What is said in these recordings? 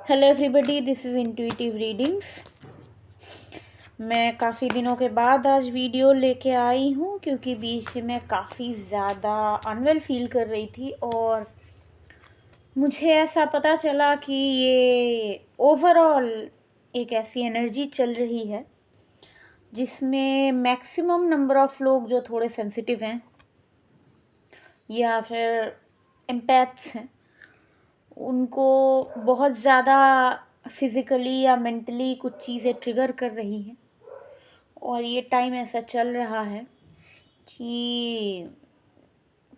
Hello everybody, this is intuitive readings. मैं काफ़ी दिनों के बाद आज वीडियो लेके आई हूँ क्योंकि बीच में काफ़ी ज़्यादा अनवेल फील कर रही थी और मुझे ऐसा पता चला कि ये ओवरऑल एक ऐसी एनर्जी चल रही है जिसमें मैक्सिमम नंबर ऑफ़ लोग जो थोड़े सेंसिटिव हैं या फिर एम्पैथ्स हैं उनको बहुत ज़्यादा फिज़िकली या मेंटली कुछ चीज़ें ट्रिगर कर रही हैं। और ये टाइम ऐसा चल रहा है कि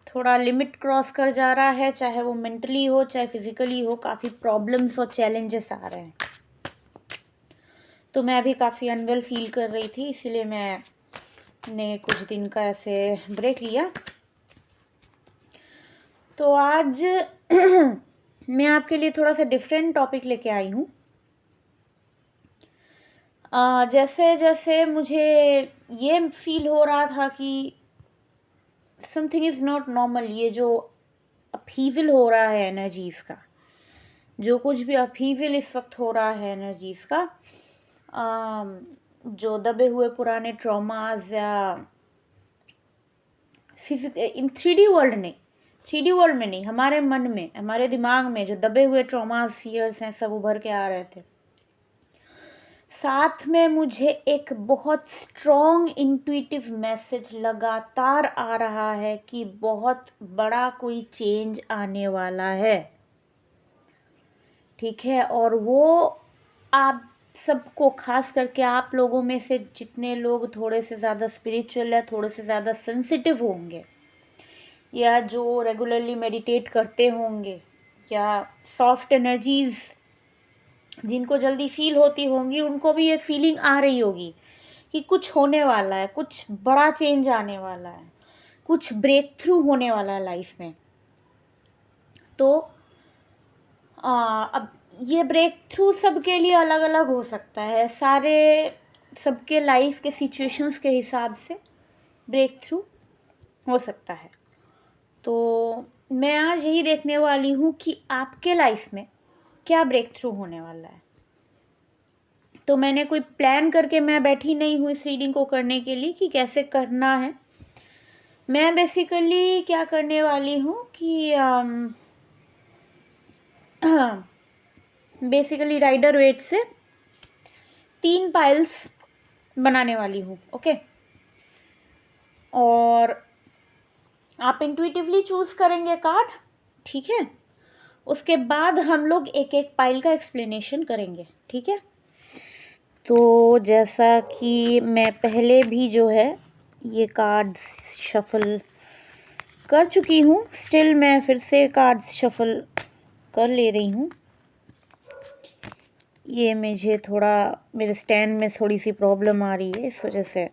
थोड़ा लिमिट क्रॉस कर जा रहा है, चाहे वो मेंटली हो चाहे फिज़िकली हो। काफ़ी प्रॉब्लम्स और चैलेंजेस आ रहे हैं। तो मैं अभी काफ़ी अनवेल फील कर रही थी, इसीलिए मैंने कुछ दिन का ऐसे ब्रेक लिया। तो आज मैं आपके लिए थोड़ा सा डिफरेंट टॉपिक लेके आई हूँ। जैसे जैसे मुझे ये फील हो रहा था कि समथिंग इज़ नॉट नॉर्मल, ये जो अपहीवल हो रहा है एनर्जीज़ का, जो कुछ भी अपहीवल इस वक्त हो रहा है एनर्जीज़ का, जो दबे हुए पुराने ट्रॉमास या इन 3D वर्ल्ड नहीं, 3D वर्ल्ड में नहीं, हमारे मन में, हमारे दिमाग में जो दबे हुए ट्रॉमास फियर्स हैं सब उभर के आ रहे थे। साथ में मुझे एक बहुत स्ट्रॉन्ग इंट्यूटिव मैसेज लगातार आ रहा है कि बहुत बड़ा कोई चेंज आने वाला है। ठीक है, और वो आप सबको, खास करके आप लोगों में से जितने लोग थोड़े से ज़्यादा स्पिरिचुअल या थोड़े से ज़्यादा सेंसिटिव होंगे या जो रेगुलरली मेडिटेट करते होंगे या सॉफ्ट एनर्जीज़ जिनको जल्दी फील होती होंगी, उनको भी ये फीलिंग आ रही होगी कि कुछ होने वाला है, कुछ बड़ा चेंज आने वाला है, कुछ ब्रेक थ्रू होने वाला है लाइफ में। तो अब ये ब्रेक थ्रू सबके लिए अलग अलग हो सकता है। सारे सबके लाइफ के सिचुएशंस के हिसाब से ब्रेक थ्रू हो सकता है। तो मैं आज यही देखने वाली हूँ कि आपके लाइफ में क्या ब्रेक थ्रू होने वाला है। तो मैंने कोई प्लान करके मैं बैठी नहीं हूँ इस रीडिंग को करने के लिए कि कैसे करना है। मैं बेसिकली क्या करने वाली हूँ कि बेसिकली राइडर वेट से 3 पाइल्स बनाने वाली हूँ। ओके, और आप इंट्यूटिवली चूज करेंगे कार्ड, ठीक है। उसके बाद हम लोग एक एक पाइल का एक्सप्लेनेशन करेंगे, ठीक है। तो जैसा कि मैं पहले भी जो है ये कार्ड्स शफल कर चुकी हूँ, स्टिल मैं फिर से कार्ड्स शफल कर ले रही हूँ। ये मुझे थोड़ा, मेरे स्टैंड में थोड़ी सी प्रॉब्लम आ रही है, इस वजह से I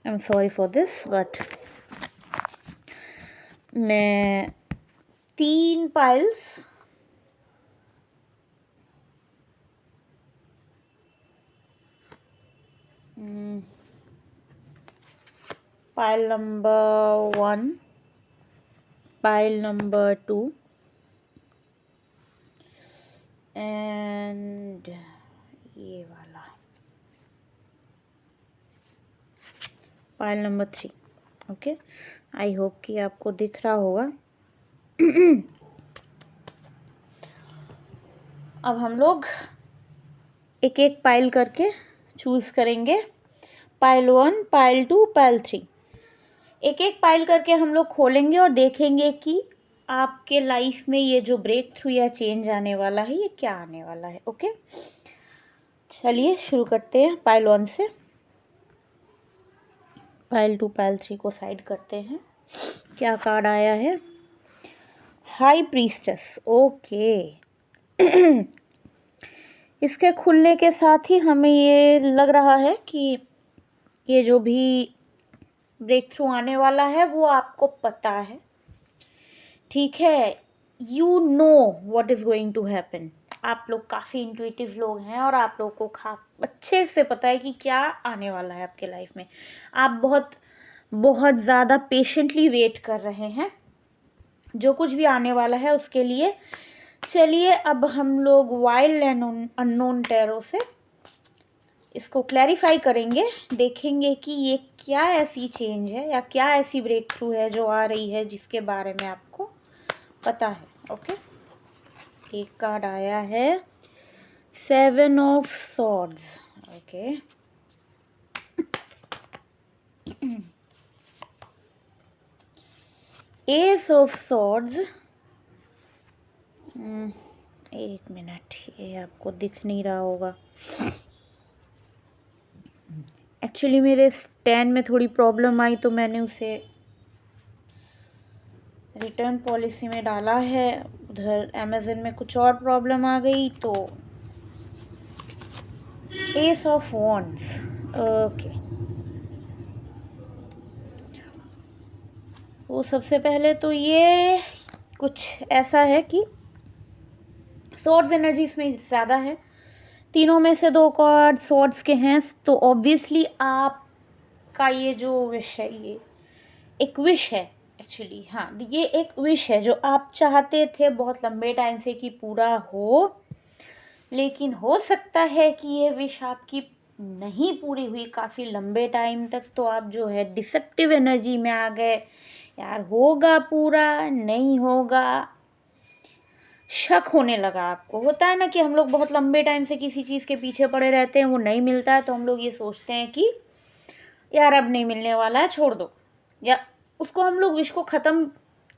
am sorry for this. But मैं 3 piles pile number 1, pile number 2 and ये वाला pile number 3। Okay, I hope कि आपको दिख रहा होगा। अब हम लोग एक एक पाइल करके चूज करेंगे, पाइल 1, पाइल 2, पाइल 3। एक एक पाइल करके हम लोग खोलेंगे और देखेंगे कि आपके लाइफ में ये जो ब्रेक थ्रू या चेंज आने वाला है ये क्या आने वाला है। ओके, चलिए शुरू करते हैं पाइल 1 से। पाइल 2, पाइल 3 को साइड करते हैं। क्या कार्ड आया है? High priestess. ओके, इसके खुलने के साथ ही हमें ये लग रहा है कि ये जो भी ब्रेक थ्रू आने वाला है वो आपको पता है, ठीक है। You know what is going to happen. आप लोग काफ़ी इंट्यूटिव लोग हैं और आप लोग को अच्छे से पता है कि क्या आने वाला है आपके लाइफ में। आप बहुत बहुत ज़्यादा पेशेंटली वेट कर रहे हैं। जो कुछ भी आने वाला है उसके लिए चलिए अब हम लोग वाइल्ड एंड अननोन टैरो से इसको क्लैरिफाई करेंगे, देखेंगे कि ये क्या ऐसी चेंज है या क्या ऐसी ब्रेक थ्रू है जो आ रही है जिसके बारे में आपको पता है। ओके, एक कार्ड आया है 7 of swords. Okay, S of swords. एक मिनट, ये आपको दिख नहीं रहा होगा। एक्चुअली मेरे स्टैंड में थोड़ी प्रॉब्लम आई तो मैंने उसे रिटर्न पॉलिसी में डाला है। उधर अमेज़न में कुछ और प्रॉब्लम आ गई तो एस ऑफ वॉन्ड्स। ओके, वो सबसे पहले तो ये कुछ ऐसा है कि सॉर्ड्स एनर्जी इसमें ज़्यादा है। तीनों में से 2 कार्ड सॉर्ड्स के हैं, तो ऑब्वियसली आपका ये जो विश है ये एक विश है एक्चुअली। हाँ, ये एक विश है जो आप चाहते थे बहुत लंबे टाइम से कि पूरा हो, लेकिन हो सकता है कि ये विश आपकी नहीं पूरी हुई काफ़ी लंबे टाइम तक, तो आप जो है डिसेप्टिव एनर्जी में आ गए। यार होगा पूरा, नहीं होगा, शक होने लगा आपको। होता है ना कि हम लोग बहुत लंबे टाइम से किसी चीज़ के पीछे पड़े रहते हैं, वो नहीं मिलता है तो हम लोग ये सोचते हैं कि यार अब नहीं मिलने वाला है, छोड़ दो, या उसको हम लोग विश को ख़त्म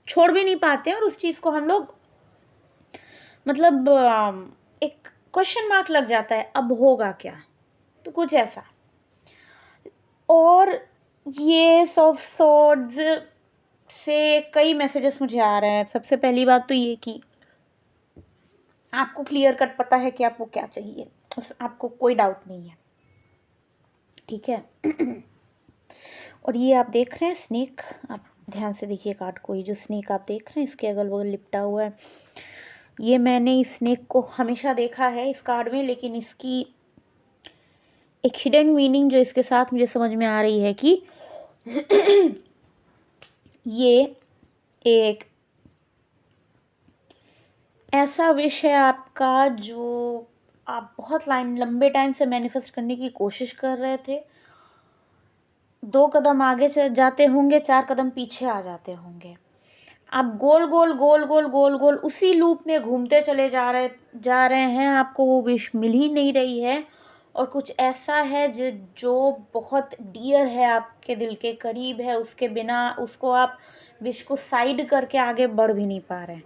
छोड़ भी नहीं पाते हैं और उस चीज़ को हम लोग मतलब एक क्वेश्चन मार्क लग जाता है, अब होगा क्या, तो कुछ ऐसा। और ये ऑफ सॉर्ड्स से कई मैसेजेस मुझे आ रहे हैं। सबसे पहली बात तो ये कि आपको क्लियर कट पता है कि आपको क्या चाहिए, उस आपको कोई डाउट नहीं है, ठीक है। और ये आप देख रहे हैं स्नेक, आप ध्यान से देखिए कार्ड को। ये जो स्नेक आप देख रहे हैं इसके अगल बगल लिपटा हुआ है, ये मैंने इस स्नेक को हमेशा देखा है इस कार्ड में, लेकिन इसकी एक हिडन मीनिंग जो इसके साथ मुझे समझ में आ रही है कि ये एक ऐसा विश है आपका जो आप बहुत लंबे टाइम से मैनिफेस्ट करने की कोशिश कर रहे थे। 2 कदम आगे जाते होंगे, 4 कदम पीछे आ जाते होंगे। आप गोल गोल गोल गोल गोल गोल उसी लूप में घूमते चले जा रहे हैं, आपको वो विश मिल ही नहीं रही है। और कुछ ऐसा है जो बहुत डियर है, आपके दिल के करीब है, उसके बिना उसको आप विश को साइड करके आगे बढ़ भी नहीं पा रहे।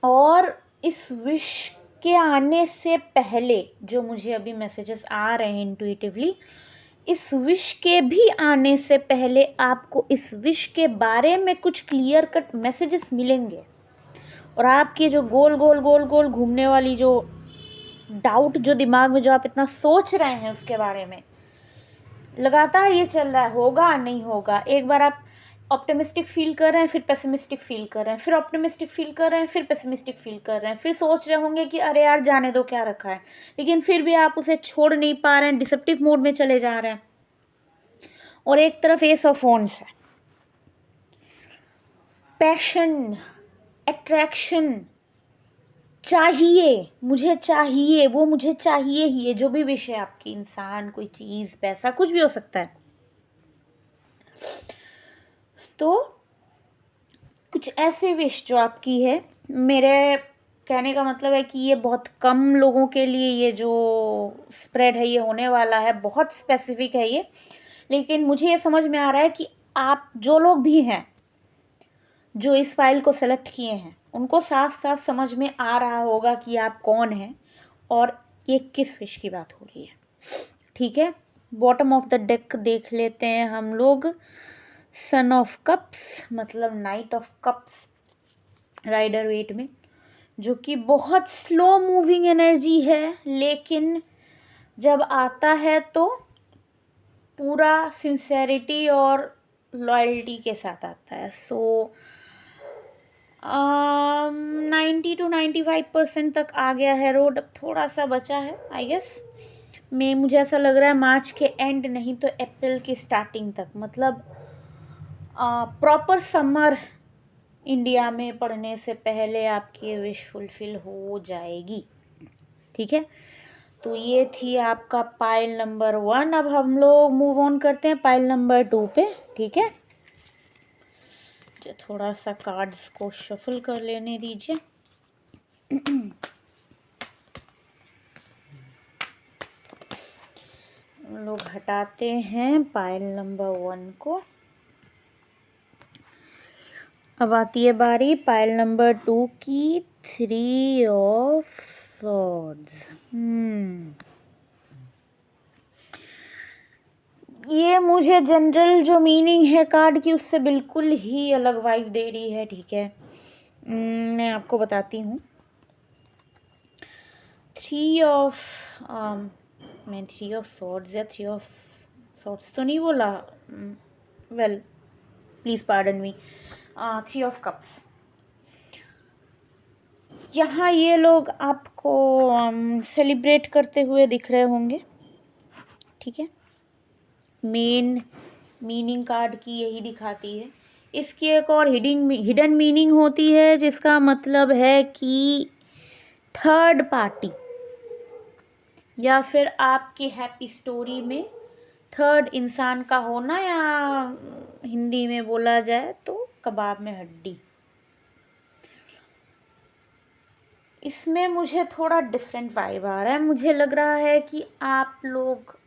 और इस विश के आने से पहले जो मुझे अभी मैसेजेस आ रहे हैं इंट्यूटिवली, इस विश के भी आने से पहले आपको इस विश के बारे में कुछ क्लियर कट मैसेजेस मिलेंगे। और आपके जो गोल गोल गोल गोल घूमने वाली जो डाउट जो दिमाग में जो आप इतना सोच रहे हैं उसके बारे में लगातार ये चल रहा है, होगा नहीं होगा, एक बार आप ऑप्टिमिस्टिक फील कर रहे हैं, फिर पेसिमिस्टिक फील कर रहे हैं, फिर ऑप्टिमिस्टिक फील कर रहे हैं, फिर पेसिमिस्टिक फील कर रहे हैं, फिर सोच रहे होंगे कि अरे यार जाने दो, क्या रखा है, लेकिन फिर भी आप उसे छोड़ नहीं पा रहे हैं, डिसेप्टिव मोड में चले जा रहे हैं। और एक तरफ एस ऑफ वॉन्ड्स है, पैशन, अट्रैक्शन, चाहिए, मुझे चाहिए, वो मुझे चाहिए ही है, जो भी विश है आपकी, इंसान, कोई चीज़, पैसा, कुछ भी हो सकता है। तो कुछ ऐसे विश जो आपकी है, मेरे कहने का मतलब है कि ये बहुत कम लोगों के लिए ये जो स्प्रेड है ये होने वाला है, बहुत स्पेसिफिक है ये। लेकिन मुझे ये समझ में आ रहा है कि आप जो लोग भी हैं जो इस फाइल को सेलेक्ट किए हैं, उनको साफ साफ समझ में आ रहा होगा कि आप कौन हैं और ये किस विश की बात हो रही है, ठीक है। बॉटम ऑफ द डेक देख लेते हैं हम लोग। सन ऑफ कप्स मतलब knight of cups Rider Waite में, जो कि बहुत स्लो मूविंग एनर्जी है, लेकिन जब आता है तो पूरा सिंसेरिटी और लॉयल्टी के साथ आता है। सो 90 to 95% तक आ गया है रोड, अब थोड़ा सा बचा है आई गेस। मुझे ऐसा लग रहा है मार्च के एंड नहीं तो अप्रैल की स्टार्टिंग तक, मतलब प्रॉपर समर इंडिया में पढ़ने से पहले आपकी ये विश फुलफिल हो जाएगी। ठीक है, तो ये थी आपका पाइल नंबर 1। अब हम लोग मूव ऑन करते हैं पाइल नंबर 2 पे। ठीक है, थोड़ा सा कार्ड्स को शफल कर लेने दीजिए। हम लोग हटाते हैं पाइल नंबर 1 को। अब आती है बारी पाइल नंबर 2 की, 3 ऑफ सॉर्ड्स। ये मुझे जनरल जो मीनिंग है कार्ड की उससे बिल्कुल ही अलग वाइब दे रही है। ठीक है, मैं आपको बताती हूँ। 3 ऑफ मैं 3 ऑफ सॉर्ड्स या 3 ऑफ सॉर्ड्स तो नहीं बोला, well please pardon me. 3 of cups. यहाँ ये लोग आपको सेलिब्रेट करते हुए दिख रहे होंगे। ठीक है, मेन मीनिंग कार्ड की यही दिखाती है। इसकी एक और हिडन मीनिंग होती है जिसका मतलब है कि थर्ड पार्टी, या फिर आपकी हैप्पी स्टोरी में थर्ड इंसान का होना, या हिंदी में बोला जाए तो कबाब में हड्डी। इसमें मुझे थोड़ा डिफरेंट वाइब आ रहा है। मुझे लग रहा है कि आप लोग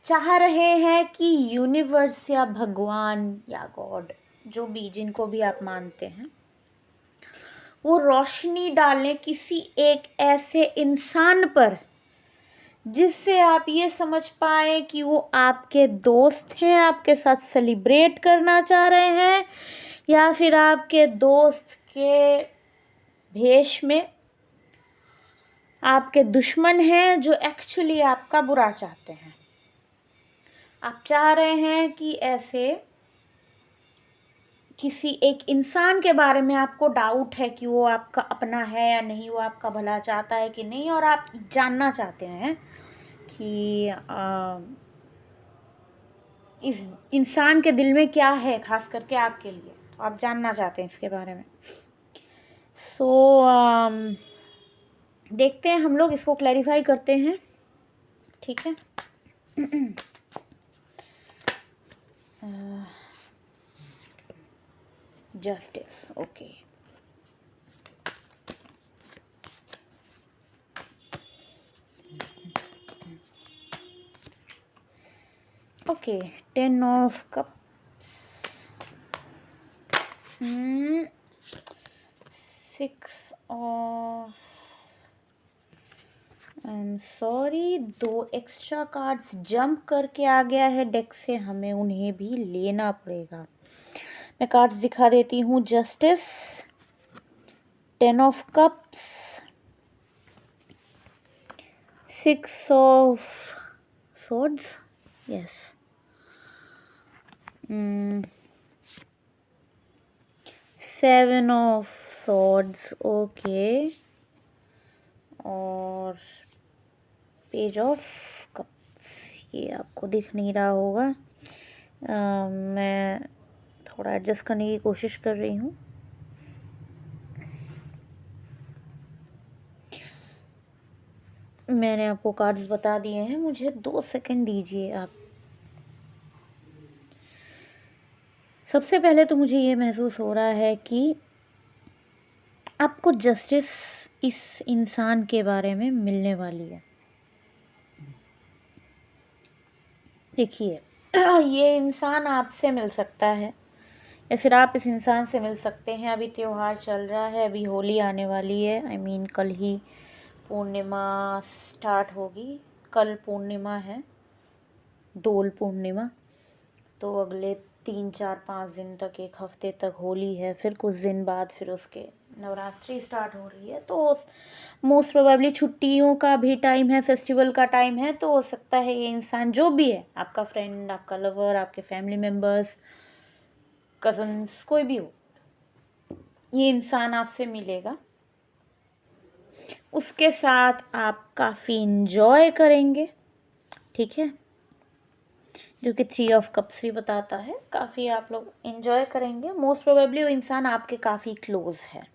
चाह रहे हैं कि यूनिवर्स या भगवान या गॉड, जो भी जिनको भी आप मानते हैं, वो रोशनी डालें किसी एक ऐसे इंसान पर जिससे आप ये समझ पाए कि वो आपके दोस्त हैं, आपके साथ सेलिब्रेट करना चाह रहे हैं, या फिर आपके दोस्त के भेष में आपके दुश्मन हैं जो एक्चुअली आपका बुरा चाहते हैं। आप चाह रहे हैं कि ऐसे किसी एक इंसान के बारे में आपको डाउट है कि वो आपका अपना है या नहीं, वो आपका भला चाहता है कि नहीं, और आप जानना चाहते हैं कि इस इंसान के दिल में क्या है, खास करके आपके लिए। तो आप जानना चाहते हैं इसके बारे में। देखते हैं, हम लोग इसको क्लैरिफाई करते हैं। ठीक है, justice. Okay, okay, 10 of cups, 6 of, I am sorry, 2 extra cards jump करके आ गया है डेक से, हमें उन्हें भी लेना पड़ेगा। मैं कार्ड्स दिखा देती हूँ। Justice, 10 of cups, 6 of swords, yes, 7 of swords, okay, और पेज ऑफ कप्स। ये आपको दिख नहीं रहा होगा, मैं थोड़ा एडजस्ट करने की कोशिश कर रही हूँ। मैंने आपको कार्ड्स बता दिए हैं, मुझे 2 सेकंड दीजिए आप। सबसे पहले तो मुझे ये महसूस हो रहा है कि आपको जस्टिस इस इंसान के बारे में मिलने वाली है। देखिए, ये इंसान आपसे मिल सकता है या फिर आप इस इंसान से मिल सकते हैं। अभी त्यौहार चल रहा है, अभी होली आने वाली है। आई मीन कल ही पूर्णिमा स्टार्ट होगी। कल पूर्णिमा है, दोल पूर्णिमा। तो अगले 3-4-5 दिन तक, एक हफ्ते तक होली है। फिर कुछ दिन बाद फिर उसके नवरात्रि स्टार्ट हो रही है। तो मोस्ट प्रोबेबली छुट्टियों का भी टाइम है, फेस्टिवल का टाइम है। तो हो सकता है ये इंसान जो भी है, आपका फ्रेंड, आपका लवर, आपके फैमिली मेम्बर्स, कज़न्स, कोई भी हो, ये इंसान आपसे मिलेगा। उसके साथ आप काफ़ी इंजॉय करेंगे। ठीक है, जो कि 3 ऑफ कप्स भी बताता है। काफ़ी आप लोग इन्जॉय करेंगे। मोस्ट प्रोबेबली वो इंसान आपके काफ़ी क्लोज है।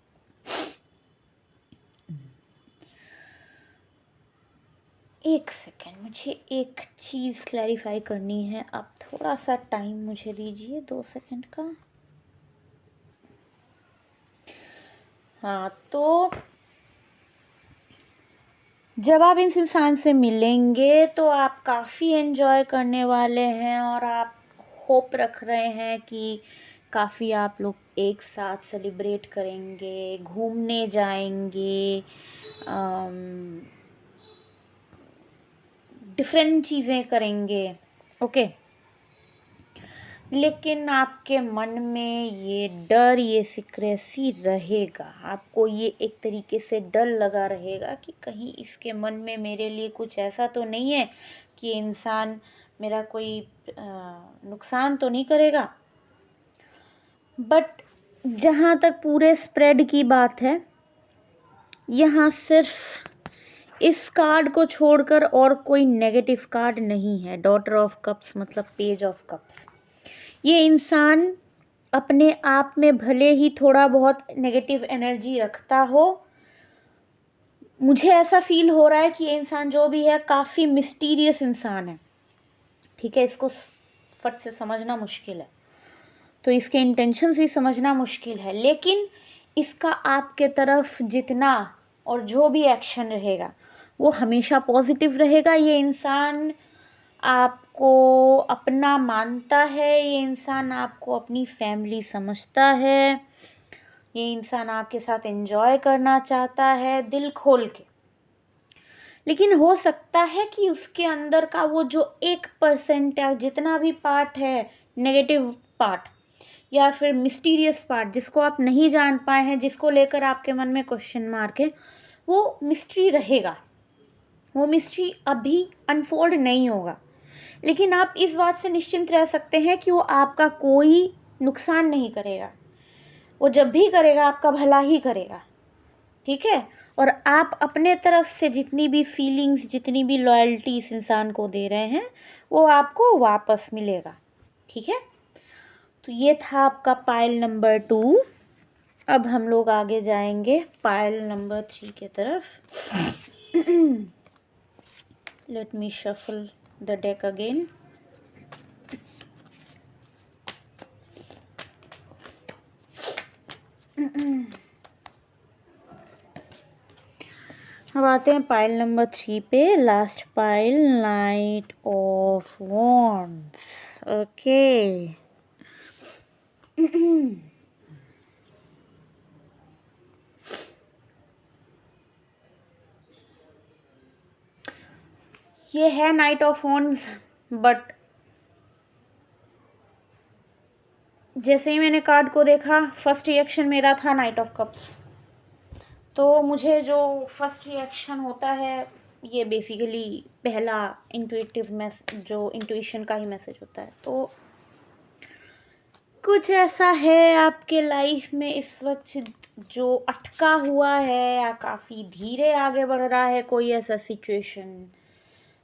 एक सेकेंड, मुझे एक चीज़ क्लैरिफाई करनी है। आप थोड़ा सा टाइम मुझे दीजिए, 2 सेकेंड का। हाँ, तो जब आप इस इंसान से मिलेंगे तो आप काफ़ी एंजॉय करने वाले हैं और आप होप रख रहे हैं कि काफ़ी आप लोग एक साथ सेलिब्रेट करेंगे, घूमने जाएंगे, डिफरेंट चीज़ें करेंगे। ओके, लेकिन आपके मन में ये डर, ये सिक्रेसी रहेगा। आपको ये एक तरीके से डर लगा रहेगा कि कहीं इसके मन में मेरे लिए कुछ ऐसा तो नहीं है कि इंसान मेरा कोई नुकसान तो नहीं करेगा। बट जहाँ तक पूरे स्प्रेड की बात है, यहाँ सिर्फ इस कार्ड को छोड़कर और कोई नेगेटिव कार्ड नहीं है। डॉटर ऑफ कप्स मतलब पेज ऑफ कप्स। ये इंसान अपने आप में भले ही थोड़ा बहुत नेगेटिव एनर्जी रखता हो, मुझे ऐसा फील हो रहा है कि ये इंसान जो भी है काफ़ी मिस्टीरियस इंसान है। ठीक है, इसको फट से समझना मुश्किल है, तो इसके इंटेंशंस भी समझना मुश्किल है। लेकिन इसका आपके तरफ जितना और जो भी एक्शन रहेगा वो हमेशा पॉजिटिव रहेगा। ये इंसान आपको अपना मानता है, ये इंसान आपको अपनी फैमिली समझता है, ये इंसान आपके साथ एंजॉय करना चाहता है दिल खोल के। लेकिन हो सकता है कि उसके अंदर का वो जो 1% या जितना भी पार्ट है, नेगेटिव पार्ट या फिर मिस्टीरियस पार्ट जिसको आप नहीं जान पाए हैं, जिसको लेकर आपके मन में क्वेश्चन मार्क है, वो मिस्ट्री रहेगा। वो मिस्ट्री अभी अनफोल्ड नहीं होगा। लेकिन आप इस बात से निश्चिंत रह सकते हैं कि वो आपका कोई नुकसान नहीं करेगा। वो जब भी करेगा आपका भला ही करेगा। ठीक है, और आप अपने तरफ से जितनी भी फीलिंग्स, जितनी भी लॉयल्टी इस इंसान को दे रहे हैं वो आपको वापस मिलेगा। ठीक है, तो ये था आपका पाइल नंबर 2। अब हम लोग आगे जाएंगे पाइल नंबर 3 के तरफ। Let me shuffle the deck again. अब आते हैं पाइल नंबर 3 पे, last pile, night of wands. Okay, ये है नाइट ऑफ वॉन्ड्स। बट जैसे ही मैंने कार्ड को देखा, फर्स्ट रिएक्शन मेरा था नाइट ऑफ कप्स। तो मुझे जो फर्स्ट रिएक्शन होता है, ये बेसिकली पहला इंट्यूटिव जो इंट्यूशन का ही मैसेज होता है। तो कुछ ऐसा है आपके लाइफ में इस वक्त जो अटका हुआ है या काफ़ी धीरे आगे बढ़ रहा है। कोई ऐसा सिचुएशन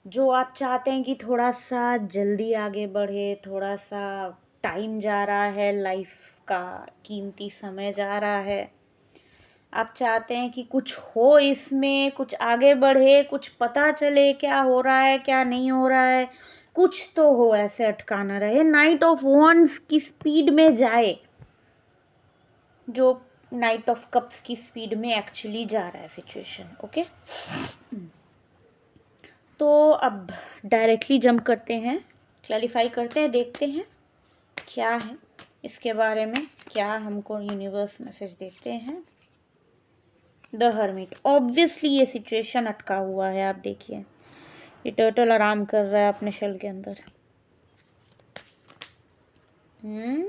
जो आप चाहते हैं कि थोड़ा सा जल्दी आगे बढ़े, थोड़ा सा टाइम जा रहा है, लाइफ का कीमती समय जा रहा है। आप चाहते हैं कि कुछ हो, इसमें कुछ आगे बढ़े, कुछ पता चले क्या हो रहा है क्या नहीं हो रहा है, कुछ तो हो, ऐसे अटका ना रहे। नाइट ऑफ वॉन्ड्स की स्पीड में जाए, जो नाइट ऑफ कप्स की स्पीड में एक्चुअली जा रहा है सिचुएशन। ओके, तो अब डायरेक्टली जंप करते हैं, क्लैरिफाई करते हैं, देखते हैं क्या है इसके बारे में, क्या हमको यूनिवर्स मैसेज देते हैं। The hermit. ऑब्वियसली ये सिचुएशन अटका हुआ है। आप देखिए, ये टर्टल आराम कर रहा है अपने शेल के अंदर। इन्हें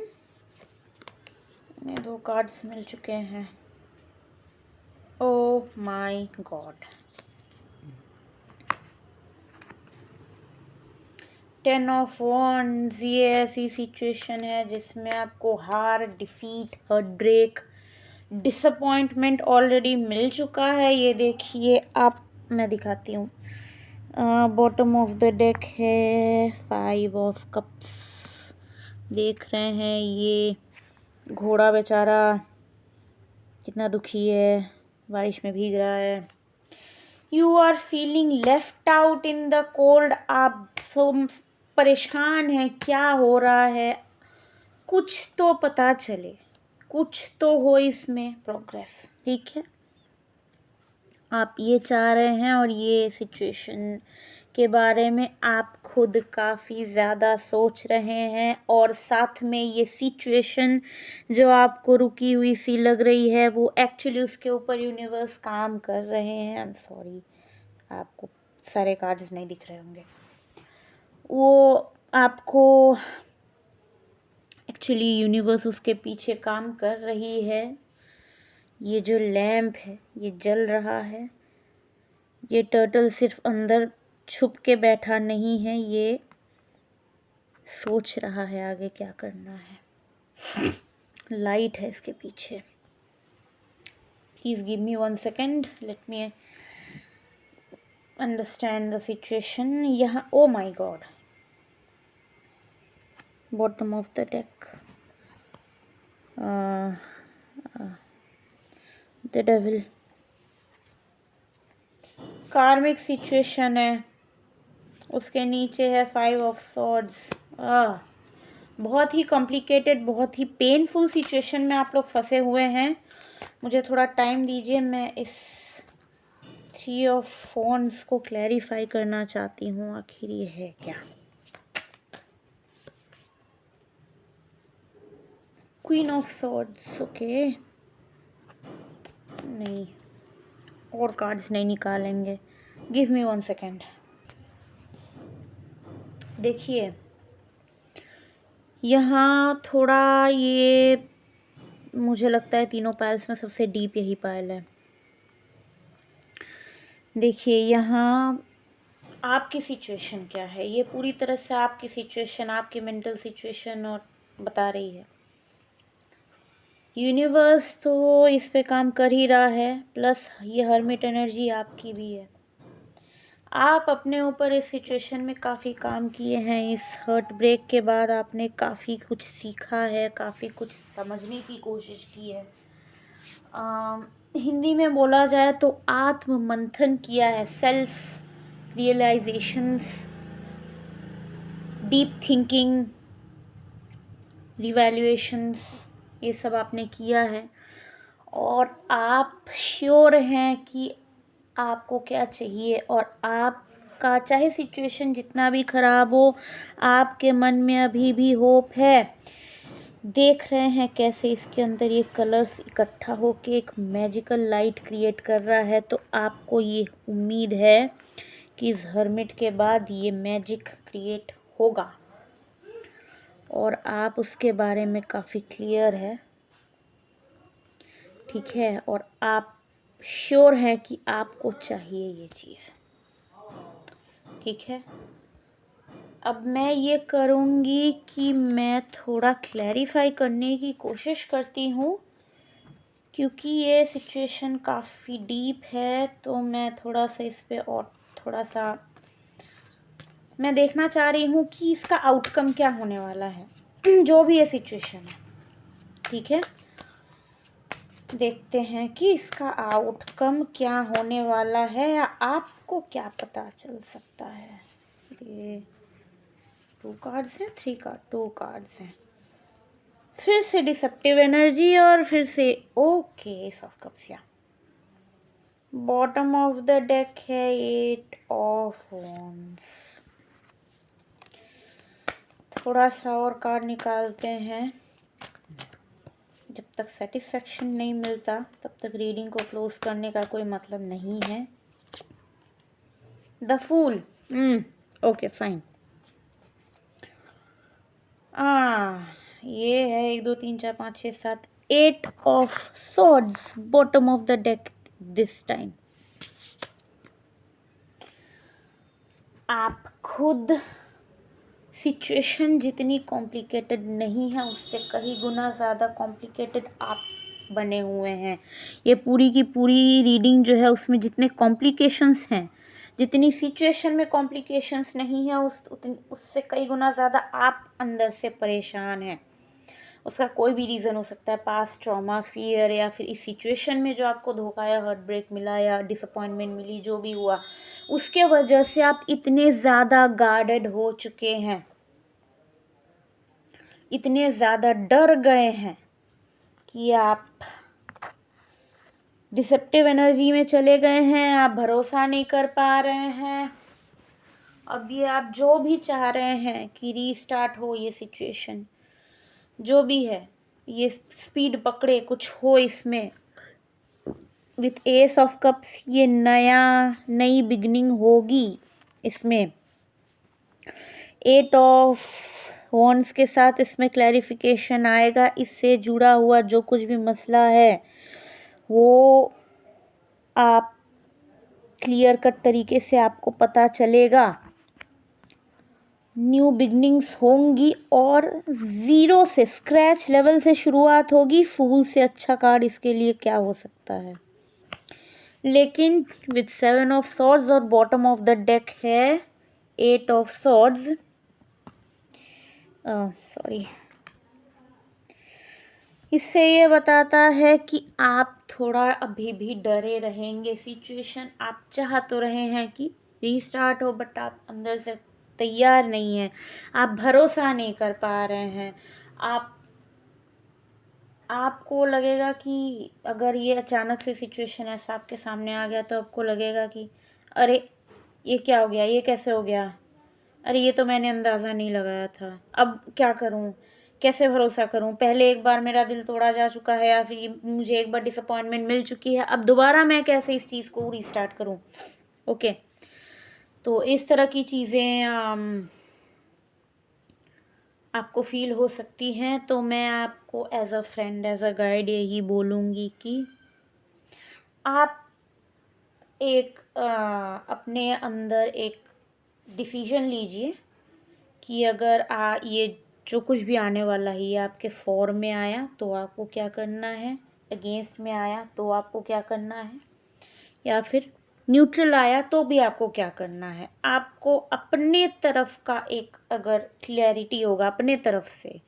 2 कार्ड्स मिल चुके हैं। Oh my god, 10 of wands. ये ऐसी सिचुएशन है जिसमें आपको हार, defeat, hurt break, disappointment already मिल चुका है। ये देखिए आप, मैं दिखाती हूँ, बॉटम ऑफ द डेक है 5 ऑफ कप्स। देख रहे हैं ये घोड़ा बेचारा कितना दुखी है, बारिश में भीग रहा है। You are feeling left out in the cold. आप सब परेशान हैं, क्या हो रहा है, कुछ तो पता चले, कुछ तो हो इसमें प्रोग्रेस। ठीक है, आप ये चाह रहे हैं और ये सिचुएशन के बारे में आप खुद काफ़ी ज़्यादा सोच रहे हैं, और साथ में ये सिचुएशन जो आपको रुकी हुई सी लग रही है वो एक्चुअली उसके ऊपर यूनिवर्स काम कर रहे हैं। आई एम सॉरी, आपको सारे कार्ड्स नहीं दिख रहे होंगे। वो आपको एक्चुअली यूनिवर्स उसके पीछे काम कर रही है। ये जो लैंप है ये जल रहा है। ये टर्टल सिर्फ अंदर छुप के बैठा नहीं है, ये सोच रहा है आगे क्या करना है। लाइट है इसके पीछे। Please give me 1 second, let me understand the situation. यहाँ oh my god, bottom of the deck the devil. Karmic situation है, उसके नीचे है 5 ऑफ सॉर्ड्स। बहुत ही कॉम्प्लिकेटेड, बहुत ही पेनफुल सिचुएशन में आप लोग फंसे हुए हैं। मुझे थोड़ा टाइम दीजिए, मैं इस 3 ऑफ वॉन्ड्स को क्लैरिफाई करना चाहती हूँ, आखिर ये है क्या। क्वीन ऑफ सॉर्ड्स, ओके, नहीं और कार्ड्स नहीं निकालेंगे। Give me 1 second. देखिए यहाँ थोड़ा ये मुझे लगता है तीनों पाइल्स में सबसे डीप यही पाइल है। देखिए यहाँ आपकी सिचुएशन क्या है, ये पूरी तरह से आपकी सिचुएशन, आपकी मेंटल सिचुएशन और बता रही है। यूनिवर्स तो इस पे काम कर ही रहा है, प्लस ये हर्मिट एनर्जी आपकी भी है। आप अपने ऊपर इस सिचुएशन में काफ़ी काम किए हैं। इस हर्ट ब्रेक के बाद आपने काफ़ी कुछ सीखा है, काफ़ी कुछ समझने की कोशिश की है। हिंदी में बोला जाए तो आत्म मंथन किया है, सेल्फ रियलाइजेशंस, डीप थिंकिंग, रिवैल्यूएशंस, ये सब आपने किया है। और आप श्योर हैं कि आपको क्या चाहिए, और आपका चाहे सिचुएशन जितना भी ख़राब हो, आपके मन में अभी भी होप है। देख रहे हैं कैसे इसके अंदर ये कलर्स इकट्ठा होके एक मैजिकल लाइट क्रिएट कर रहा है। तो आपको ये उम्मीद है कि इस हर्मिट के बाद ये मैजिक क्रिएट होगा, और आप उसके बारे में काफ़ी क्लियर है। ठीक है, और आप श्योर है कि आपको चाहिए ये चीज़। ठीक है, अब मैं ये करूँगी कि मैं थोड़ा क्लैरिफाई करने की कोशिश करती हूँ, क्योंकि ये सिचुएशन काफ़ी डीप है। तो मैं थोड़ा सा इस पे और थोड़ा सा मैं देखना चाह रही हूँ कि इसका आउटकम क्या होने वाला है, जो भी ये सिचुएशन है। ठीक है, देखते हैं कि इसका आउटकम क्या होने वाला है, या आपको क्या पता चल सकता है। ये 2 कार्ड्स हैं, 3 कार्ड, 2 कार्ड्स हैं। फिर से डिसेप्टिव एनर्जी, और फिर से ओके एस ऑफ कप्स। या बॉटम ऑफ द डेक है 8 ऑफ वॉन्ड्स। थोड़ा सा और कार्ड निकालते हैं। जब तक सेटिस्फेक्शन नहीं मिलता तब तक रीडिंग को क्लोज करने का कोई मतलब नहीं है। The fool, okay fine. ये है 1 2 3 4 5 6 7 8 of swords, bottom of the deck this time. आप खुद सिचुएशन जितनी कॉम्प्लिकेटेड नहीं है उससे कहीं गुना ज़्यादा कॉम्प्लिकेटेड आप बने हुए हैं। ये पूरी की पूरी रीडिंग जो है उसमें जितने कॉम्प्लिकेशंस हैं, जितनी सिचुएशन में कॉम्प्लिकेशंस नहीं है उससे कई गुना ज़्यादा आप अंदर से परेशान हैं। उसका कोई भी रीज़न हो सकता है, पास्ट ट्रॉमा, फियर, या फिर इस सिचुएशन में जो आपको धोखा या हार्ट ब्रेक मिला या डिसअपॉइंटमेंट मिली, जो भी हुआ उसके वजह से आप इतने ज़्यादा गार्डेड हो चुके हैं, इतने ज़्यादा डर गए हैं कि आप डिसेप्टिव एनर्जी में चले गए हैं, आप भरोसा नहीं कर पा रहे हैं। अब ये आप जो भी चाह रहे हैं कि रीस्टार्ट हो ये सिचुएशन, जो भी है, ये स्पीड पकड़े, कुछ हो इसमें, विथ एस ऑफ कप्स ये नई बिगनिंग होगी इसमें। एट ऑफ वॉन्ड्स के साथ इसमें क्लैरिफिकेशन आएगा, इससे जुड़ा हुआ जो कुछ भी मसला है वो आप क्लियर कट तरीके से आपको पता चलेगा। न्यू बिगनिंग्स होंगी और ज़ीरो से, स्क्रैच लेवल से शुरुआत होगी। फूल से अच्छा कार्ड इसके लिए क्या हो सकता है। लेकिन विथ 7 ऑफ सॉर्ड्स और बॉटम ऑफ द डेक है 8 ऑफ सॉर्ड्स, सॉरी, इससे ये बताता है कि आप थोड़ा अभी भी डरे रहेंगे। सिचुएशन आप चाह तो रहे हैं कि रीस्टार्ट हो, बट आप अंदर से तैयार नहीं हैं, आप भरोसा नहीं कर पा रहे हैं। आपको लगेगा कि अगर ये अचानक से सिचुएशन ऐसा आपके सामने आ गया तो आपको लगेगा कि अरे ये क्या हो गया, ये कैसे हो गया, अरे ये तो मैंने अंदाज़ा नहीं लगाया था, अब क्या करूं, कैसे भरोसा करूं, पहले एक बार मेरा दिल तोड़ा जा चुका है या फिर मुझे एक बार डिसअपॉइंटमेंट मिल चुकी है, अब दोबारा मैं कैसे इस चीज़ को रीस्टार्ट करूं। ओके, तो इस तरह की चीज़ें आपको फील हो सकती हैं। तो मैं आपको as a friend, as a guide यही बोलूँगी कि आप अपने अंदर एक डिसीजन लीजिए कि अगर ये जो कुछ भी आने वाला है ये आपके फॉर में आया तो आपको क्या करना है, अगेंस्ट में आया तो आपको क्या करना है, या फिर न्यूट्रल आया तो भी आपको क्या करना है। आपको अपने तरफ का एक अगर क्लैरिटी होगा अपने तरफ से,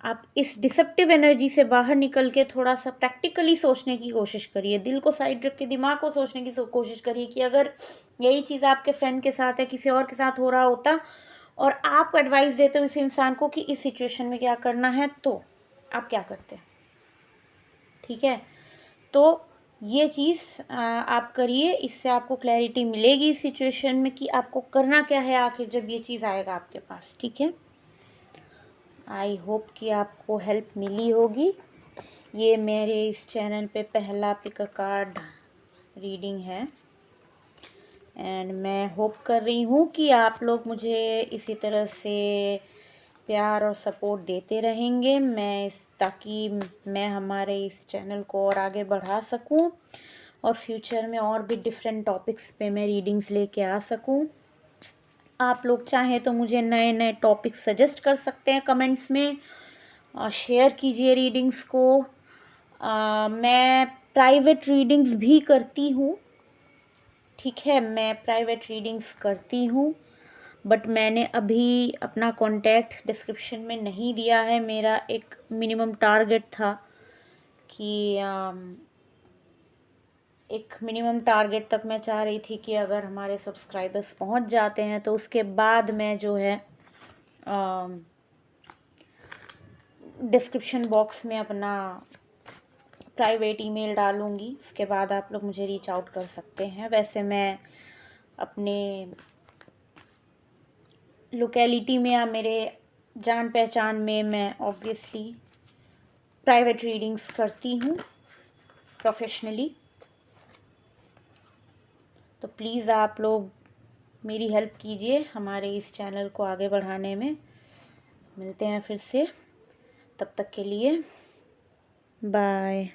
आप इस डिसेप्टिव एनर्जी से बाहर निकल के थोड़ा सा प्रैक्टिकली सोचने की कोशिश करिए, दिल को साइड रख के दिमाग को सोचने की कोशिश करिए कि अगर यही चीज़ आपके फ्रेंड के साथ है, किसी और के साथ हो रहा होता और आप एडवाइस देते हो इस इंसान को कि इस सिचुएशन में क्या करना है, तो आप क्या करते हैं। ठीक है, तो ये चीज़ आप करिए, इससे आपको क्लैरिटी मिलेगी इस सिचुएशन में कि आपको करना क्या है आखिर जब ये चीज़ आएगा आपके पास। ठीक है, आई होप कि आपको हेल्प मिली होगी। ये मेरे इस चैनल पे पहला पिक अ कार्ड रीडिंग है एंड मैं होप कर रही हूँ कि आप लोग मुझे इसी तरह से प्यार और सपोर्ट देते रहेंगे, ताकि मैं हमारे इस चैनल को और आगे बढ़ा सकूँ और फ्यूचर में और भी डिफरेंट टॉपिक्स पे मैं रीडिंग्स लेके आ सकूँ। आप लोग चाहें तो मुझे नए नए टॉपिक्स सजेस्ट कर सकते हैं कमेंट्स में, शेयर कीजिए रीडिंग्स को। मैं प्राइवेट रीडिंग्स भी करती हूँ। ठीक है, मैं प्राइवेट रीडिंग्स करती हूँ, बट मैंने अभी अपना कॉन्टैक्ट डिस्क्रिप्शन में नहीं दिया है। मेरा एक मिनिमम टारगेट था कि एक मिनिमम टारगेट तक मैं चाह रही थी कि अगर हमारे सब्सक्राइबर्स पहुंच जाते हैं तो उसके बाद मैं जो है डिस्क्रिप्शन बॉक्स में अपना प्राइवेट ईमेल डालूँगी, उसके बाद आप लोग मुझे रीच आउट कर सकते हैं। वैसे मैं अपने लोकेलिटी में या मेरे जान पहचान में मैं ऑब्वियसली प्राइवेट रीडिंग्स करती हूँ प्रोफेशनली। तो प्लीज़ आप लोग मेरी हेल्प कीजिए हमारे इस चैनल को आगे बढ़ाने में। मिलते हैं फिर से, तब तक के लिए बाय।